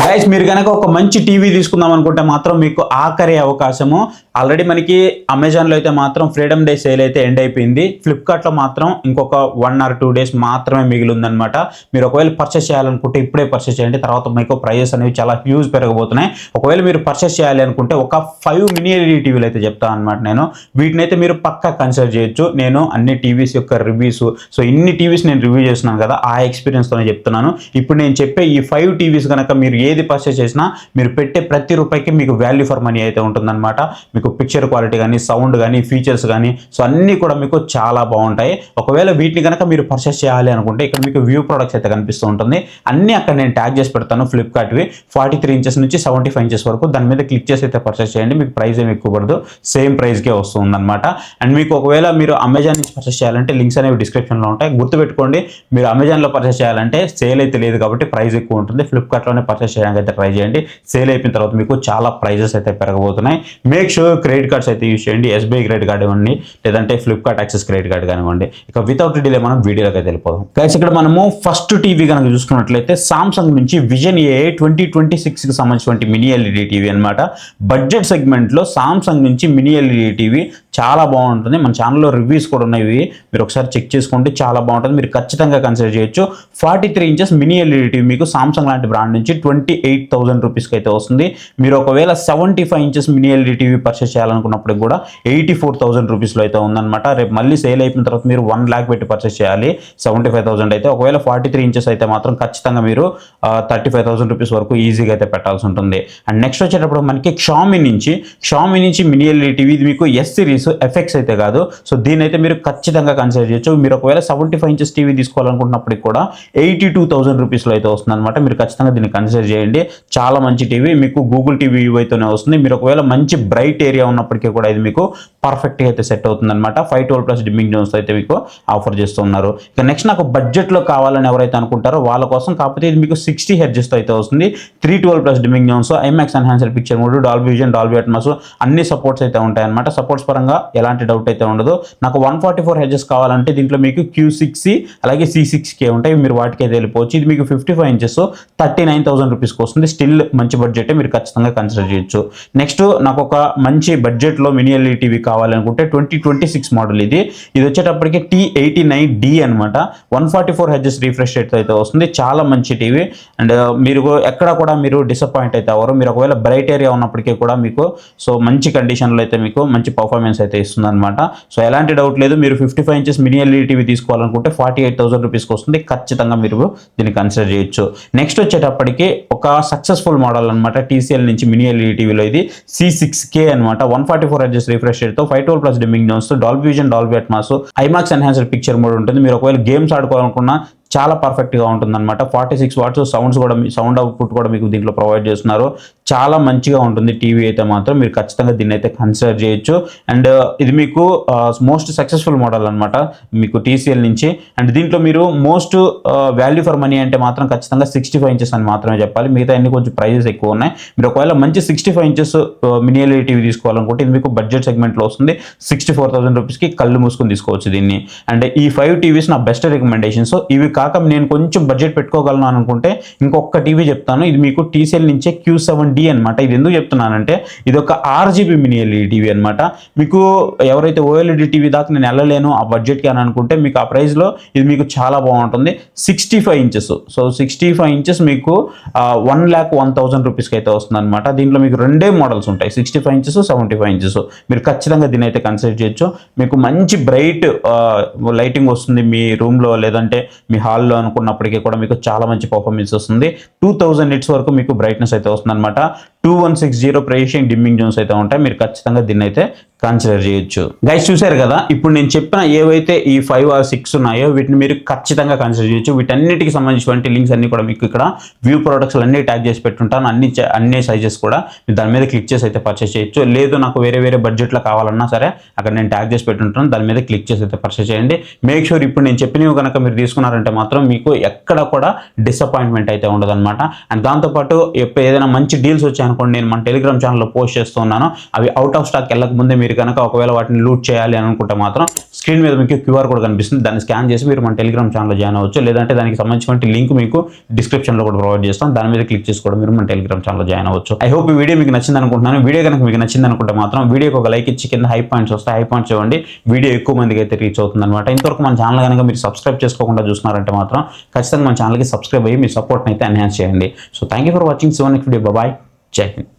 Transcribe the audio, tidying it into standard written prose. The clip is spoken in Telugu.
గైస్ మీరు కనుక ఒక మంచి టీవీ తీసుకుందాం అనుకుంటే మాత్రం మీకు ఆఖరి అవకాశము. ఆల్రెడీ మనకి అమెజాన్లో అయితే మాత్రం ఫ్రీడమ్ డే సేల్ అయితే ఎండ్ అయిపోయింది. ఫ్లిప్కార్ట్లో మాత్రం ఇంకొక 1 or 2 days మాత్రమే మిగిలి ఉందన్నమాట. మీరు ఒకవేళ పర్చేస్ చేయాలనుకుంటే ఇప్పుడే పర్చేస్ చేయండి, తర్వాత మీకు ప్రైజెస్ అనేవి చాలా హ్యూజ్ పెరగబోతున్నాయి. ఒకవేళ మీరు పర్చేస్ చేయాలి అనుకుంటే ఒక 5 మినీ ఎల్ఈడి టీవీలు అయితే చెప్తాను అనమాట నేను. వీటిని అయితే మీరు పక్కా కన్సిడర్ చేయొచ్చు. నేను అన్ని టీవీస్ యొక్క రివ్యూస్, సో ఇన్ని టీవీస్ నేను రివ్యూ చేస్తున్నాను కదా, ఆ ఎక్స్పీరియన్స్తోనే చెప్తున్నాను. ఇప్పుడు నేను చెప్పే ఈ 5 టీవీస్ కనుక మీరు ఏది పర్చేస్ చేసినా మీరు పెట్టే ప్రతి రూపాయికి మీకు వాల్యూ ఫర్ మనీ అయితే ఉంటుందన్నమాట. మీకు పిక్చర్ క్వాలిటీ కానీ, సౌండ్ కానీ, ఫీచర్స్ కానీ, సో అన్నీ కూడా మీకు చాలా బాగుంటాయి. ఒకవేళ వీటిని కనుక మీరు పర్చేస్ చేయాలి అనుకుంటే ఇక్కడ మీకు వ్యూ ప్రొడక్ట్స్ అయితే కనిపిస్తూ ఉంటుంది. అన్నీ అక్కడ నేను ట్యాగ్ చేసి పెడతాను. ఫ్లిప్కార్ట్వి 43 inches నుంచి 75 inches వరకు. దాని మీద క్లిక్ చేసి అయితే పర్చేస్ చేయండి. మీకు ప్రైస్ ఏమి ఎక్కువ పడదు, సేమ్ ప్రైస్కే వస్తుందన్నమాట. అండ్ మీకు ఒకవేళ మీరు అమెజాన్ నుంచి పర్చేస్ చేయాలంటే లింక్స్ అనేవి డిస్క్రిప్షన్లో ఉంటాయి. గుర్తుపెట్టుకోండి, మీరు అమెజాన్లో పర్చేస్ చేయాలంటే సేల్ అయితే లేదు కాబట్టి ప్రైస్ ఎక్కువ ఉంటుంది. ఫ్లిప్కార్ట్లోనే పర్చేస్ చేయడానికి అయితే ట్రై చేయండి. సేల్ అయిపోయిన తర్వాత మీకు చాలా ప్రైజెస్ అయితే పెరగబోతున్నాయి. మేక్ షూర్ క్రెడిట్ కార్డ్స్ అయితే యూజ్ చేయండి. ఎస్బీఐ క్రెడిట్ కార్డ్ ఇవ్వండి, లేదంటే ఫ్లిప్కార్ట్ యాక్సెస్ క్రెడిట్ కార్డ్ కానివ్వండి. ఇక వితౌట్ డిలే మనం వీడియోలోకి అయితే వెళ్ళిపోదాం. గైస్ ఇక్కడ మనము ఫస్ట్ టీవీ కనుక చూసుకున్నట్లయితే సామ్సంగ్ నుంచి విజన్ ఏ 2026కి సంబంధించిన మినీ ఎల్ఈడి టీవీ అనమాట. బడ్జెట్ సెగ్మెంట్లో సామ్సంగ్ నుంచి మినీ ఎల్ఈడి టీవీ చాలా బాగుంటుంది. మన ఛానల్లో రివ్యూస్ కూడా ఉన్నాయి, మీరు ఒకసారి చెక్ చేసుకోండి, చాలా బాగుంటుంది. మీరు ఖచ్చితంగా కన్సిడర్ చేయొచ్చు. 43 inches మినీ ఎల్ఈడి టీవీ మీకు సామ్సంగ్ లాంటి బ్రాండ్ నుంచి 28,000 రూపీస్కి అయితే వస్తుంది. మీరు ఒకవేళ 75 inches mini LED TV purchase చేయాలనుకున్నప్పుడు కూడా 84,000 రూపీస్లో అయితే ఉందన్నమాట. రేపు మళ్ళీ సేల్ అయిపోయిన తర్వాత మీరు 1 lakh పెట్టి పర్చేస్ చేయాలి 75,000 అయితే. ఒకవేళ 43 inches అయితే మాత్రం ఖచ్చితంగా మీరు 35,000 రూపీస్ వరకు ఈజీగా అయితే పెట్టాల్సి ఉంటుంది. అండ్ నెక్స్ట్ వచ్చేటప్పుడు మనకి షామీ నుంచి మినీ ఎల్ఈడి టీవీ, ఇది మీకు ఎస్ సిరీస్ ఎఫెక్ట్స్ అయితే కాదు. సో దీని అయితే మీరు ఖచ్చితంగా కన్సిడర్ చేయొచ్చు. మీరు ఒకవేళ 75 inches టీవీ తీసుకోవాలనుకుంటున్నప్పటికి కూడా 82,000 రూపీస్లో అయితే వస్తుంది అనమాట. మీరు ఖచ్చితంగా దీన్ని కన్సిడర్ చేయండి. చాలా మంచి టీవీ, మీకు గూగుల్ టీవీ అయితేనే వస్తుంది. మీరు ఒకవేళ మంచి బ్రైట్ ఏరియా ఉన్నప్పటికీ కూడా ఇది మీకు పర్ఫెక్ట్గా అయితే సెట్ అవుతుంది అనమాట. 512+ డిమ్మింగ్ జోన్స్ అయితే మీకు ఆఫర్ చేస్తున్నారు. ఇక నెక్స్ట్ నాకు బడ్జెట్లో కావాలని ఎవరైతే అనుకుంటారో వాళ్ళ కోసం, కాకపోతే ఇది మీకు 60 Hz అయితే వస్తుంది. 312+ dimming Jones, IMAX enhancer picture mode, Dolby Vision, Dolby Atmos అన్ని సపోర్ట్స్ అయితే ఉంటాయి అనమాట. సపోర్ట్స్ పరంగా ఎలాంటి డౌట్ అయితే ఉండదు. నాకు 144 Hz కావాలంటే దీంట్లో మీకు Q6C అలాగే C6K ఉంటాయి, మీరు వాటికి అయితే వెళ్ళిపోవచ్చు. ఇది మీకు 55 inches 39,000 రూపీస్కి వస్తుంది. స్టిల్ మంచి బడ్జెట్, మీరు ఖచ్చితంగా కన్సిడర్ చేయొచ్చు. నెక్స్ట్ నాకు ఒక మంచి బడ్జెట్లో మినీ ఎల్ఈడి టీవీ కావాలనుకుంటే 2026 మోడల్ ఇది వచ్చేటప్పటికి T89D అనమాట. 144 Hz రిఫ్రెష్ రేట్ అయితే వస్తుంది. చాలా మంచి టీవీ. అండ్ మీరు ఎక్కడ కూడా మీరు డిసప్పాయింట్ అయితే అవ్వరు. మీరు ఒకవేళ బ్రైట్ ఏరియా ఉన్నప్పటికీ కూడా మీకు సో మంచి కండిషన్లో అయితే మీకు మంచి పర్ఫార్మెన్స్ అయితే ఇస్తుంది అనమాట. సో ఎలాంటి డౌట్ లేదు. మీరు 55 inches మినీ ఎల్ఈడి టీవీ తీసుకోవాలనుకుంటే 48,000 రూపీస్కి వస్తుంది. ఖచ్చితంగా మీరు దీన్ని కన్సిడర్ చేయొచ్చు. నెక్స్ట్ వచ్చేటప్పటికి ఒక సక్సెస్ఫుల్ మోడల్ అనమాట. టీసీఎల్ నుంచి మినీ ఎల్ఈడి టీవీలో ఇది C6K అనమాట. 144 Hz రిఫ్రెష్ రేట్తో 512+ dimming zones, Dolby Vision, Dolby Atmos, IMAX enhancer picture mode ఉంటుంది. మీరు ఒకవేళ గేమ్స్ ఆడుకోవాలనుకున్నా చాలా పర్ఫెక్ట్గా ఉంటుందన్నమాట. 46 watts సౌండ్ అవుట్పుట్ కూడా మీకు దీంట్లో ప్రొవైడ్ చేస్తున్నారు. చాలా మంచిగా ఉంటుంది టీవీ అయితే మాత్రం. మీరు ఖచ్చితంగా దీన్ని అయితే కన్సిడర్ చేయొచ్చు. అండ్ ఇది మీకు మోస్ట్ సక్సెస్ఫుల్ మోడల్ అనమాట మీకు టీసీఎల్ నుంచి. అండ్ దీంట్లో మీరు మోస్ట్ వాల్యూ ఫర్ మనీ అంటే మాత్రం ఖచ్చితంగా 65 inches అని మాత్రమే చెప్పాలి. మిగతా అన్ని కొంచెం ప్రైజెస్ ఎక్కువ ఉన్నాయి. మీరు ఒకవేళ మంచి 65 inches మినీ ఎల్ఈడి టీవీ తీసుకోవాలనుకుంటే ఇది మీకు బడ్జెట్ సెగ్మెంట్లో వస్తుంది. 64,000 రూపీస్కి కళ్ళు మూసుకొని తీసుకోవచ్చు దీన్ని. అండ్ ఈ 5 టీవీస్ నా బెస్ట్ రికమెండేషన్స్. ఇవి కాక నేను కొంచెం బడ్జెట్ పెట్టుకోగలను అనుకుంటే ఇంకొక టీవీ చెప్తాను. ఇది మీకు టీసీఎల్ నుంచే Q7D అనమాట. ఇది ఎందుకు చెప్తున్నానంటే ఇది ఒక RGB మినీ ఎల్ఈడి టీవీ అనమాట. మీకు ఎవరైతే ఓఎల్ఈడి టీవీ దాకా నేను వెళ్ళలేను ఆ బడ్జెట్కి అని అనుకుంటే మీకు ఆ ప్రైస్లో ఇది మీకు చాలా బాగుంటుంది. 65 inches, సో 65 inches మీకు 1,01,000 రూపీస్కి అయితే వస్తుంది అనమాట. దీంట్లో మీకు రెండే మోడల్స్ ఉంటాయి, 65 inches, 75 inches. మీరు ఖచ్చితంగా దీన్ని అయితే కన్సిడర్ చేయొచ్చు. మీకు మంచి బ్రైట్ లైటింగ్ వస్తుంది మీ రూమ్లో లేదంటే మీ హాల్లో అనుకున్నప్పటికీ కూడా మీకు చాలా మంచి పర్ఫార్మెన్స్ వస్తుంది. 2000 nits వరకు మీకు బ్రైట్నెస్ అయితే వస్తుంది అనమాట. 2160 ప్రెషింగ్ డిమ్మింగ్ జోన్స్ అయితే ఉంటాయి. మీరు ఖచ్చితంగా దీన్ని అయితే కన్సిడర్ చేయొచ్చు. గైస్ చూసారు కదా, ఇప్పుడు నేను చెప్పిన ఏవైతే ఈ 5 or 6 ఉన్నాయో వీటిని మీరు ఖచ్చితంగా కన్సిడర్ చేయొచ్చు. వీటన్నిటికి సంబంధించినటువంటి లింక్స్ అన్ని కూడా మీకు ఇక్కడ వ్యూ ప్రొడక్ట్స్ అన్ని ట్యాగ్ చేసి పెట్టుంటాను. అన్ని సైజెస్ కూడా మీరు దాని మీద క్లిక్ చేసి అయితే పర్చేస్ చేయొచ్చు. లేదు నాకు వేరే బడ్జెట్లో కావాలన్నా సరే అక్కడ నేను ట్యాగ్ చేసి పెట్టుంటాను, దాని మీద క్లిక్ చేసి అయితే పర్చేస్ చేయండి. మేక్ షూర్ ఇప్పుడు నేను చెప్పినవి కనుక మీరు తీసుకున్నారంటే మాత్రం మీకు ఎక్కడ కూడా డిసప్పాయింట్మెంట్ అయితే ఉండదన్నమాట. అండ్ దాంతోపాటు ఏదైనా మంచి డీల్స్ వచ్చాయనుకో అనుకోండి, నేను మన టెలిగ్రామ్ ఛానల్లో పోస్ట్ చేస్తున్నాను. అవి అవుట్ ఆఫ్ స్టాక్ వెళ్ళక ముందే మీరు కనుక ఒకవేళ వాటిని లూట్ చేయాలి అని అనుకుంటే మాత్రం స్క్రీన్ మీద మీకు క్యూఆర్ కోడ్ కనిపిస్తుంది, దాన్ని స్కాన్ చేసి మీరు మన టెలిగ్రామ్ ఛానల్లో జాయిన్ అవ్వచ్చు. లేదంటే దానికి సంబంధించిన లింక్ మీకు డిస్క్రిప్షన్లో కూడా ప్రొవైడ్ చేస్తాం, దాని మీద క్లిక్ చేసి కూడా మీరు మన టెలిగ్రామ్ ఛానల్లో జాయిన్ అవ్వచ్చు. ఐ హోప్ ఈ వీడియో మీకు నచ్చింది అనుకుంటున్నాను. వీడియో కనుక మీకు నచ్చింది అనుకుంటే మాత్రం వీడియోకి ఒక లైక్ ఇచ్చి కింద హై పాయింట్స్ వస్తాయి, హై పాయింట్స్ ఇవ్వండి. వీడియో ఎక్కువ మందికి అయితే రీచ్ అవుతుంది అనమాట. ఇంతవరకు మన ఛానల్ కనుక మీరు సబ్స్క్రైబ్ చేసుకోకుండా చూస్తున్నారంటే మాత్రం ఖచ్చితంగా మన ఛానల్కి సబ్స్క్రైబ్ అయ్యి మీ సపోర్ట్ని అయితే ఎన్హాన్స్ చేయండి. So thank you for watching. So next video. Bye. జై హింద్.